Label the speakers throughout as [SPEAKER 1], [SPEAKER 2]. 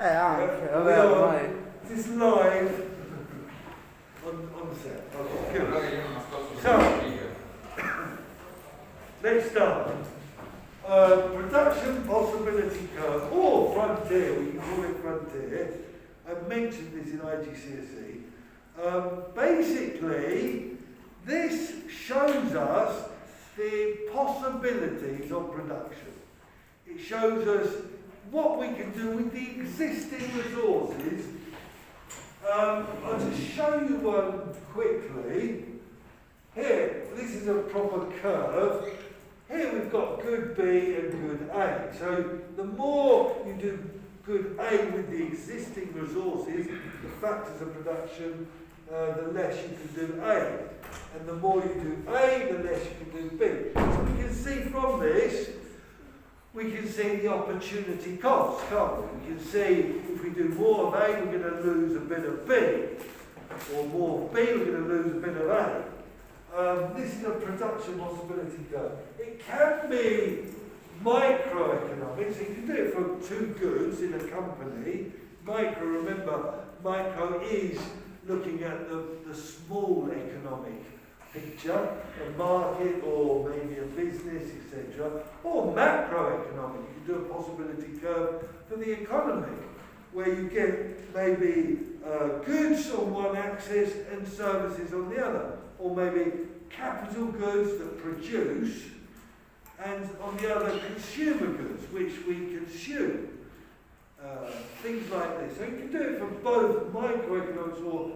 [SPEAKER 1] Is this live on set? Okay, good. So, let's start. Production possibility curve, or frontier, we can call it frontier. I mentioned this in IGCSE. Basically, this shows us the possibilities of production. It shows us what we can do with the existing resources. I'll just show you one quickly. Here, this is a proper curve. Here we've got good B and good A. So the more you do good A with the existing resources, the factors of production, the less you can do A. And the more you do A, the less you can do B. So we can see from this, we can see the opportunity cost, can't we? We can see if we do more of A, we're going to lose a bit of B. Or more of B, we're going to lose a bit of A. This is a production possibility curve. It can be microeconomics. You can do it for two goods in a company. Micro, remember, micro is looking at the small economic picture, a market or maybe a business, etc. Or macroeconomic. You can do a possibility curve for the economy, where you get maybe goods on one axis and services on the other. Or maybe capital goods that produce, and on the other consumer goods which we consume. Things like this. So you can do it for both microeconomics or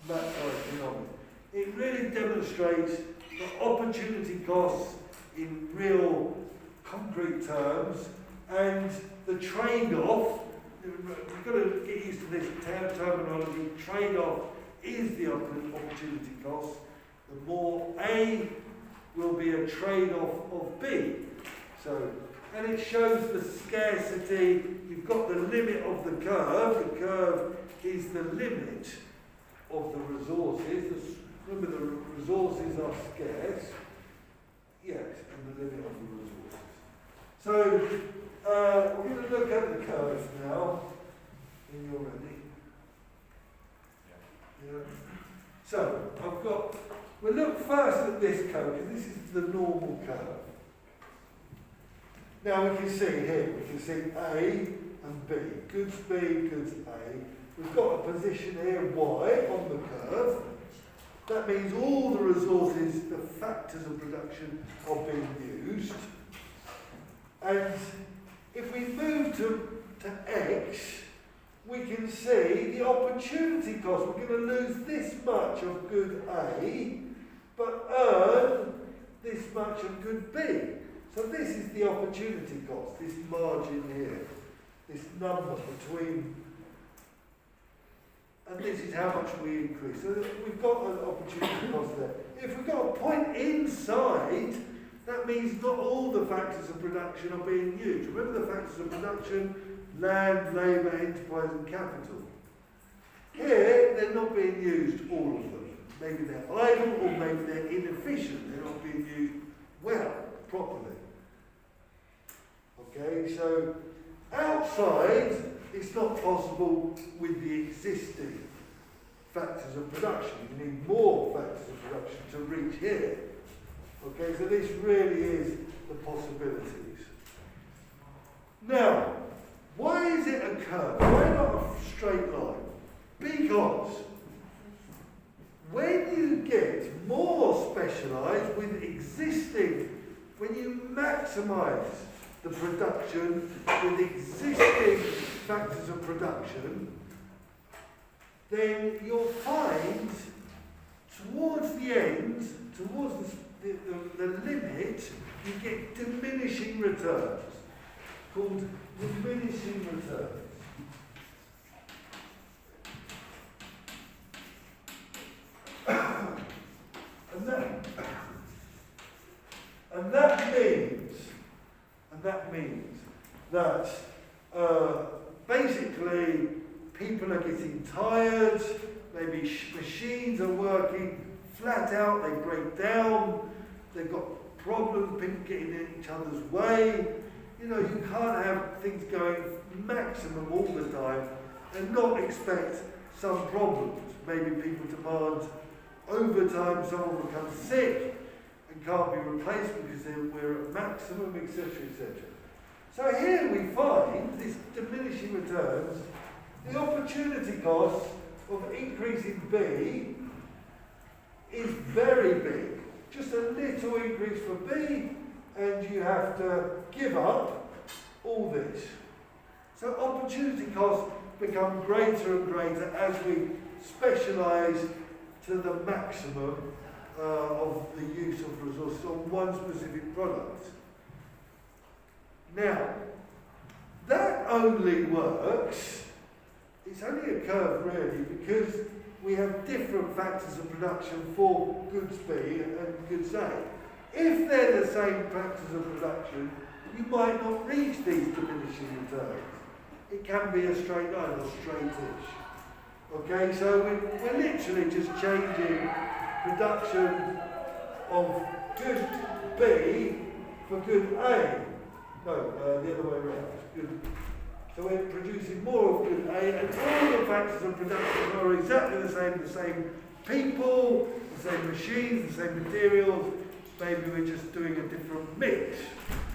[SPEAKER 1] macroeconomics. It really demonstrates the opportunity costs in real concrete terms and the trade-off. We've got to get used to this terminology. Trade-off is the opportunity cost. The more A will be a trade-off of B. So, and it shows the scarcity. You've got the limit of the curve. The curve is the limit of the resources. Remember, the resources are scarce. Yes, and the limit of the resources. So, we're going to look at the curves now. When you're ready. Yeah. So, we'll look first at this curve, because this is the normal curve. Now we can see here, we can see A and B. Goods B, goods A. We've got a position here, Y, on the curve. That means all the resources, the factors of production are being used. And if we move to X, we can see the opportunity cost. We're going to lose this much of good A, but earn this much of good B. So this is the opportunity cost, this margin here, this number between, and this is how much we increase. So we've got an opportunity cost there. If we've got a point inside, that means not all the factors of production are being used. Remember the factors of production: land, labour, enterprise and capital. Here, they're not being used, all of them. Maybe they're idle or maybe they're inefficient. They're not being used well, properly. Okay, so outside, it's not possible with the existing factors of production. You need more factors of production to reach here. Okay, so this really is the possibilities. Now, why is it a curve? Why not a straight line? Because when you get more specialised with existing, when you maximise the production with existing factors of production, then you'll find towards the end, towards the limit, you get diminishing returns, called diminishing returns. And that means that basically people are getting tired, maybe machines are working flat out, they break down, they've got problems, people getting in each other's way. You know, you can't have things going maximum all the time and not expect some problems. Maybe people demand overtime, someone becomes sick and can't be replaced because we're at maximum, etc., etc. So here we find this diminishing returns, the opportunity cost of increasing B is very big. Just a little increase for B and you have to give up all this. So opportunity costs become greater and greater as we specialise to the maximum of the use of resources on one specific product. Now, that only works, it's only a curve really, because we have different factors of production for goods B and goods A. If they're the same factors of production, you might not reach these diminishing returns. It can be a straight line or straightish. Okay, so we're literally just changing production of good B for good A. No, the other way around. Good. So we're producing more of good A, and all the factors of production are exactly the same people, the same machines, the same materials. Maybe we're just doing a different mix.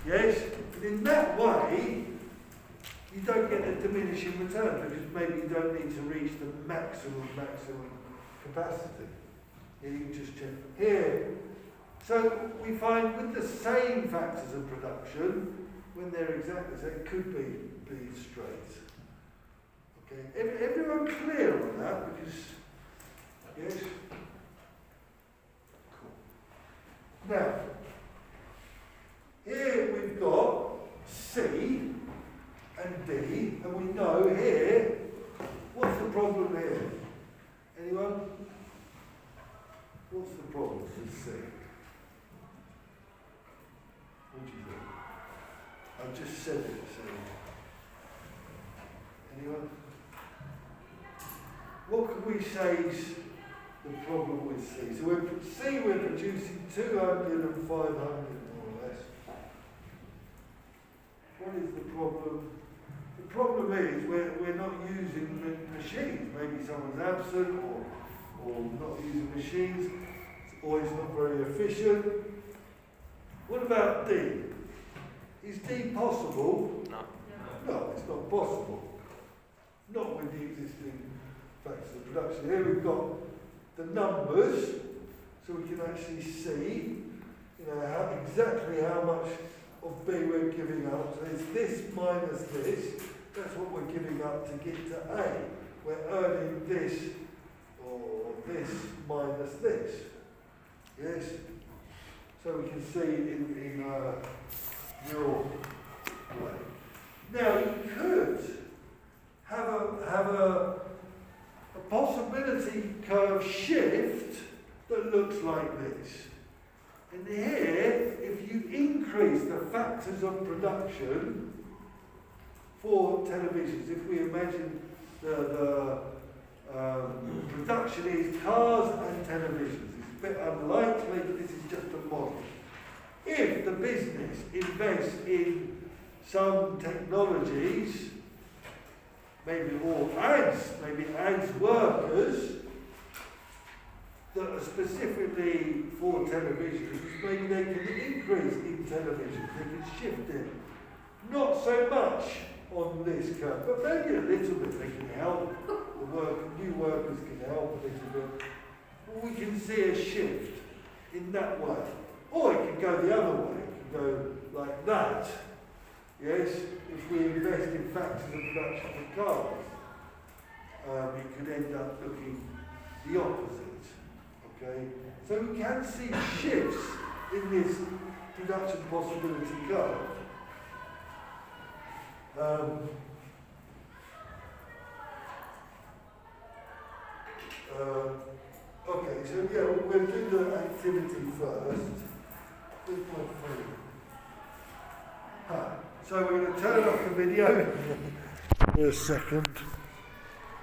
[SPEAKER 1] Yes? And in that way, you don't get a diminishing return because maybe you don't need to reach the maximum capacity. And you can just check here. So we find with the same factors of production, when they're exactly the same, it could be straight. Okay, everyone clear on that? Because, yes? Cool. Now, here we've got C and D, and we know here, what's the problem here? Anyone? What's the problem with C? What do you think? I've just said it, so. Anyone? What can we say is the problem with C? So we're producing 200 and 500 more or less. What is the problem? The problem is we're not using machines. Maybe someone's absent or not using machines, or it's not very efficient. What about D? Is D possible?
[SPEAKER 2] No.
[SPEAKER 1] No, it's not possible. Not with the existing factors of production. Here we've got the numbers, so we can actually see, exactly how much of B we're giving up. So it's this minus this. That's what we're giving up to get to A. We're earning this or this minus this. Yes. So we can see in your way. Now you could have a possibility curve shift that looks like this. And here, if you increase the factors of production for televisions, if we imagine the production is cars and televisions, it's a bit unlikely, but this is just a model. If the business invests in some technologies, maybe adds workers that are specifically for televisions, maybe they can increase in television, they can shift it. Not so much on this curve, but maybe a little bit they can help. New workers can help a little bit. We can see a shift in that way. Or it can go the other way, it can go like that. Yes, if we invest in factors of production for cars, it could end up looking the opposite. Okay, so we can see shifts in this production possibility curve. Okay, so yeah, we'll do the activity first. Where's my phone? So we're going to turn off the video for a second.